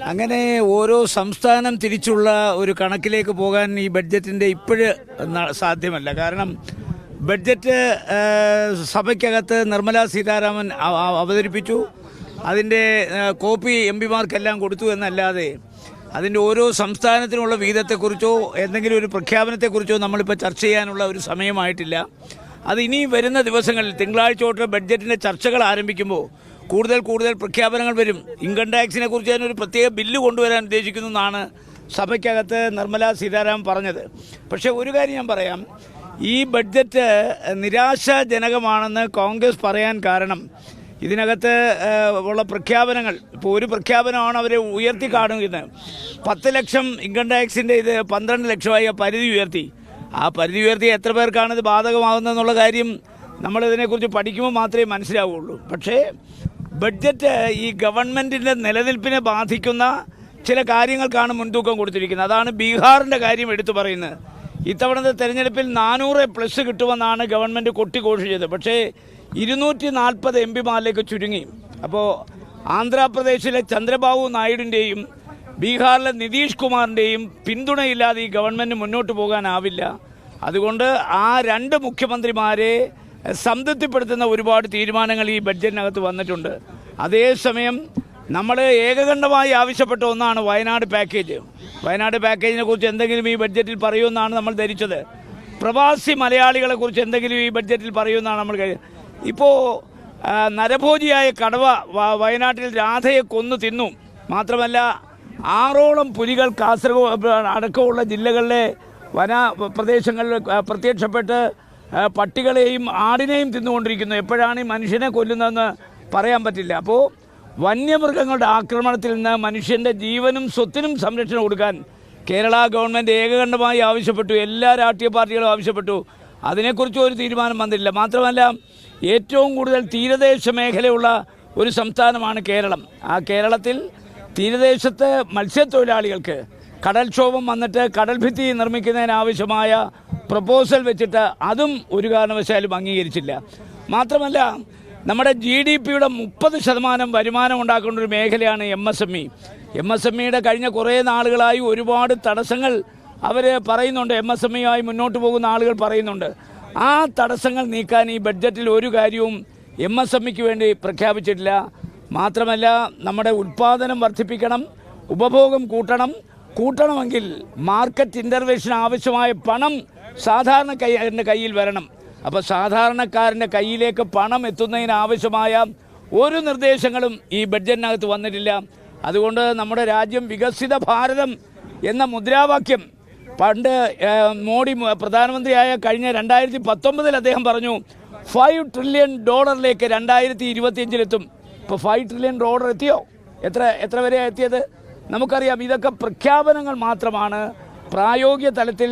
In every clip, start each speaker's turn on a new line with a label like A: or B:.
A: അങ്ങനെ ഓരോ സംസ്ഥാനം തിരിച്ചുള്ള ഒരു കണക്കിലേക്ക് പോകാൻ ഈ ബഡ്ജറ്റിൻ്റെ ഇപ്പോഴ് സാധ്യമല്ല. കാരണം ബഡ്ജറ്റ് സഭയ്ക്കകത്ത് നിർമ്മലാ സീതാരാമൻ അവതരിപ്പിച്ചു. അതിൻ്റെ കോപ്പി എം പിമാർക്കെല്ലാം കൊടുത്തു എന്നല്ലാതെ അതിൻ്റെ ഓരോ സംസ്ഥാനത്തിനുള്ള വീതത്തെക്കുറിച്ചോ എന്തെങ്കിലും ഒരു പ്രഖ്യാപനത്തെക്കുറിച്ചോ നമ്മളിപ്പോൾ ചർച്ച ചെയ്യാനുള്ള ഒരു സമയമായിട്ടില്ല. അത് ഇനി വരുന്ന ദിവസങ്ങളിൽ തിങ്കളാഴ്ച തൊട്ട് ബഡ്ജറ്റിൻ്റെ ചർച്ചകൾ ആരംഭിക്കുമ്പോൾ കൂടുതൽ പ്രഖ്യാപനങ്ങൾ വരും. ഇൻകം ടാക്സിനെ കുറിച്ച് തന്നെ ഒരു പ്രത്യേക ബില്ല് കൊണ്ടുവരാൻ ഉദ്ദേശിക്കുന്നു എന്നാണ് സഭയ്ക്കകത്ത് നിർമ്മലാ സീതാരാമൻ പറഞ്ഞത്. പക്ഷേ ഒരു കാര്യം ഞാൻ പറയാം, ഈ ബഡ്ജറ്റ് നിരാശാജനകമാണെന്ന് കോൺഗ്രസ് പറയാൻ കാരണം ഇതിനകത്ത് ഉള്ള പ്രഖ്യാപനങ്ങൾ, ഇപ്പോൾ ഒരു പ്രഖ്യാപനമാണ് അവരെ ഉയർത്തി കാണുന്നത്. 10 ലക്ഷം ഇൻകം ടാക്സിൻ്റെ ഇത് 12 ലക്ഷമായി പരിധി ഉയർത്തി. ആ പരിധി ഉയർത്തി എത്ര പേർക്കാണ് ഇത് ബാധകമാകുന്നതെന്നുള്ള കാര്യം നമ്മളിതിനെക്കുറിച്ച് പഠിക്കുമ്പോൾ മാത്രമേ മനസ്സിലാവുകയുള്ളൂ. പക്ഷേ ബഡ്ജറ്റ് ഈ ഗവൺമെൻറ്റിൻ്റെ നിലനിൽപ്പിനെ ബാധിക്കുന്ന ചില കാര്യങ്ങൾക്കാണ് മുൻതൂക്കം കൊടുത്തിരിക്കുന്നത്. അതാണ് ബീഹാറിൻ്റെ കാര്യം എടുത്തു പറയുന്നത്. ഇത്തവണത്തെ തെരഞ്ഞെടുപ്പിൽ 400+ കിട്ടുമെന്നാണ് ഗവൺമെൻറ് കൊട്ടിഘോഷിച്ചത്. പക്ഷേ 240 എം പിമാരിലേക്ക് ചുരുങ്ങി. അപ്പോൾ ആന്ധ്രാപ്രദേശിലെ ചന്ദ്രബാബു നായിഡുവിൻ്റെയും ബീഹാറിലെ നിതീഷ് കുമാറിൻ്റെയും പിന്തുണയില്ലാതെ ഈ ഗവൺമെൻറ് മുന്നോട്ട് പോകാനാവില്ല. അതുകൊണ്ട് ആ 2 മുഖ്യമന്ത്രിമാരെ സംതൃപ്തിപ്പെടുത്തുന്ന ഒരുപാട് തീരുമാനങ്ങൾ ഈ ബഡ്ജറ്റിനകത്ത് വന്നിട്ടുണ്ട്. അതേസമയം നമ്മൾ ഏകകണ്ഠമായി ആവശ്യപ്പെട്ട ഒന്നാണ് വയനാട് പാക്കേജ്. വയനാട് പാക്കേജിനെ കുറിച്ച് എന്തെങ്കിലും ഈ ബഡ്ജറ്റിൽ പറയുമെന്നാണ് നമ്മൾ ധരിച്ചത്. പ്രവാസി മലയാളികളെ കുറിച്ച് എന്തെങ്കിലും ഈ ബഡ്ജറ്റിൽ പറയുമെന്നാണ് നമ്മൾ ഇപ്പോൾ നരഭോജിയായ കടവ വയനാട്ടിൽ രാധയെ കൊന്നു തിന്നു. മാത്രമല്ല 6ഓളം പുലികൾ കാസർഗോഡ് അടക്കമുള്ള ജില്ലകളിലെ വന പ്രദേശങ്ങളിൽ പ്രത്യക്ഷപ്പെട്ട് പട്ടികളെയും ആടിനെയും തിന്നുകൊണ്ടിരിക്കുന്നു. എപ്പോഴാണ് ഈ മനുഷ്യനെ കൊല്ലുന്നതെന്ന് പറയാൻ പറ്റില്ല. അപ്പോൾ വന്യമൃഗങ്ങളുടെ ആക്രമണത്തിൽ നിന്ന് മനുഷ്യൻ്റെ ജീവനും സ്വത്തിനും സംരക്ഷണം കൊടുക്കാൻ കേരള ഗവൺമെൻറ് ഏകകണ്ഠമായി ആവശ്യപ്പെട്ടു. എല്ലാ രാഷ്ട്രീയ പാർട്ടികളും ആവശ്യപ്പെട്ടു. അതിനെക്കുറിച്ച് ഒരു തീരുമാനം വന്നില്ല. മാത്രമല്ല ഏറ്റവും കൂടുതൽ തീരദേശ മേഖലയുള്ള ഒരു സംസ്ഥാനമാണ് കേരളം. ആ കേരളത്തിൽ തീരദേശത്ത് മത്സ്യത്തൊഴിലാളികൾക്ക് കടൽക്ഷോഭം വന്നിട്ട് കടൽ ഭിത്തി നിർമ്മിക്കുന്നതിനാവശ്യമായ പ്രപ്പോസൽ വെച്ചിട്ട് അതും ഒരു കാരണവശാലും അംഗീകരിച്ചില്ല. മാത്രമല്ല നമ്മുടെ GDPയുടെ 30% വരുമാനം ഉണ്ടാക്കുന്ന ഒരു മേഖലയാണ് MSME. MSMEയുടെ കഴിഞ്ഞ കുറേ നാളുകളായി ഒരുപാട് തടസ്സങ്ങൾ അവർ പറയുന്നുണ്ട്. MSMEയുമായി മുന്നോട്ട് പോകുന്ന ആളുകൾ പറയുന്നുണ്ട്. ആ തടസ്സങ്ങൾ നീക്കാൻ ഈ ബഡ്ജറ്റിൽ ഒരു കാര്യവും MSMEക്ക് വേണ്ടി പ്രഖ്യാപിച്ചിട്ടില്ല. മാത്രമല്ല നമ്മുടെ ഉൽപ്പാദനം വർദ്ധിപ്പിക്കണം, ഉപഭോഗം കൂട്ടണമെങ്കിൽ മാർക്കറ്റ് ഇൻ്റർവെൻഷൻ ആവശ്യമായ പണം സാധാരണക്കാരൻ്റെ കയ്യിൽ വരണം. അപ്പോൾ സാധാരണക്കാരൻ്റെ കയ്യിലേക്ക് പണം എത്തുന്നതിനാവശ്യമായ ഒരു നിർദ്ദേശങ്ങളും ഈ ബഡ്ജറ്റിനകത്ത് വന്നിട്ടില്ല. അതുകൊണ്ട് നമ്മുടെ രാജ്യം വികസിത ഭാരതം എന്ന മുദ്രാവാക്യം പണ്ട് മോഡി പ്രധാനമന്ത്രിയായ കഴിഞ്ഞ 2019 അദ്ദേഹം പറഞ്ഞു $5 ട്രില്യൺ 2025 ഇപ്പോൾ $5 ട്രില്യൺ എത്തിയോ? എത്ര വരെ എത്തിയത് നമുക്കറിയാം. ഇതൊക്കെ പ്രഖ്യാപനങ്ങൾ മാത്രമാണ്. പ്രായോഗിക തലത്തിൽ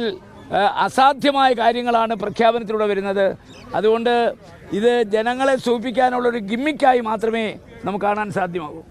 A: അസാധ്യമായ കാര്യങ്ങളാണ് പ്രഖ്യാപനത്തിലൂടെ വരുന്നത്. അതുകൊണ്ട് ഇത് ജനങ്ങളെ സൂചിപ്പിക്കാനുള്ളൊരു ഗിമ്മിക്കായി മാത്രമേ നമുക്ക് കാണാൻ സാധ്യമാകൂ.